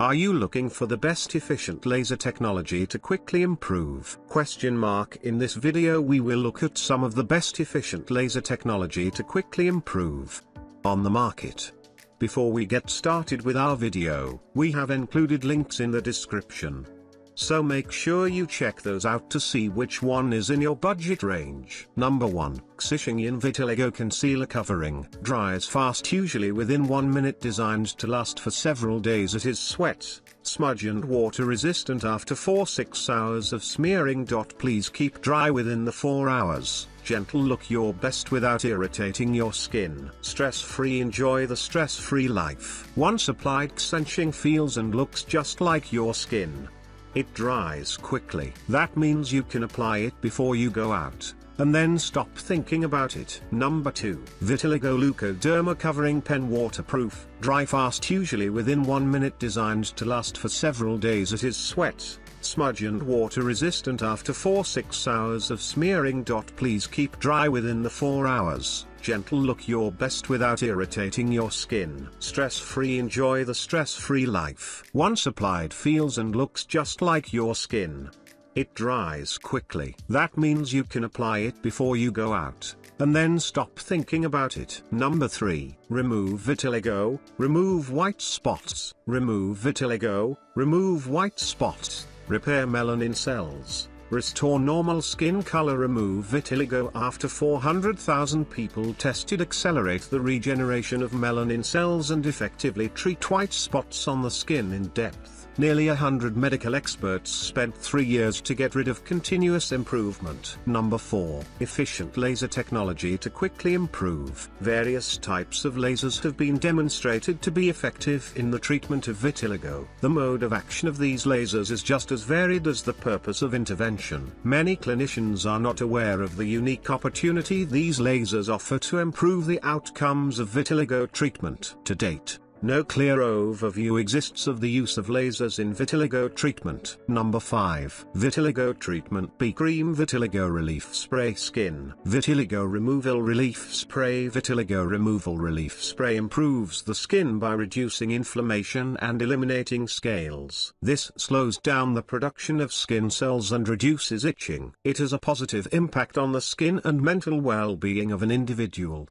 Are you looking for the best efficient laser technology to quickly improve? In this video we will look at some of the best efficient laser technology to quickly improve on the market. Before we get started with our video, we have included links in the description. So make sure you check those out to see which one is in your budget range. Number 1. XISHENGYAN Vitiligo Concealer Covering. Dries fast, usually within 1 minute, designed to last for several days. It is sweat, smudge and water resistant after 4-6 hours of smearing. Please keep dry within the 4 hours. Gentle, look your best without irritating your skin. Stress-free, enjoy the stress-free life. Once applied, XISHENGYAN feels and looks just like your skin. It dries quickly. That means you can apply it before you go out, and then stop thinking about it. Number 2. Vitiligo Leukoderma Covering Pen. Waterproof. Dry fast, usually within 1 minute, designed to last for several days. It is sweat, smudge and water resistant after 4-6 hours of smearing. Please keep dry within the 4 hours. Gentle, look your best without irritating your skin. Stress-free, enjoy the stress-free life. Once applied, feels and looks just like your skin. It dries quickly. That means you can apply it before you go out, and then stop thinking about it. Number 3. Remove Vitiligo. Remove white spots. Remove Vitiligo. Remove white spots. Repair melanin cells. Restore normal skin color. Remove vitiligo. After 400,000 people tested, accelerate the regeneration of melanin cells and effectively treat white spots on the skin in depth. Nearly 100 medical experts spent 3 years to get rid of continuous improvement. Number 4. Efficient laser technology to quickly improve. Various types of lasers have been demonstrated to be effective in the treatment of vitiligo. The mode of action of these lasers is just as varied as the purpose of intervention. Many clinicians are not aware of the unique opportunity these lasers offer to improve the outcomes of vitiligo treatment. To date, no clear overview exists of the use of lasers in vitiligo treatment. Number 5. Vitiligo Treatment B-Cream Vitiligo Relief Spray. Skin Vitiligo Removal Relief Spray. Vitiligo Removal Relief Spray improves the skin by reducing inflammation and eliminating scales. This slows down the production of skin cells and reduces itching. It has a positive impact on the skin and mental well-being of an individual.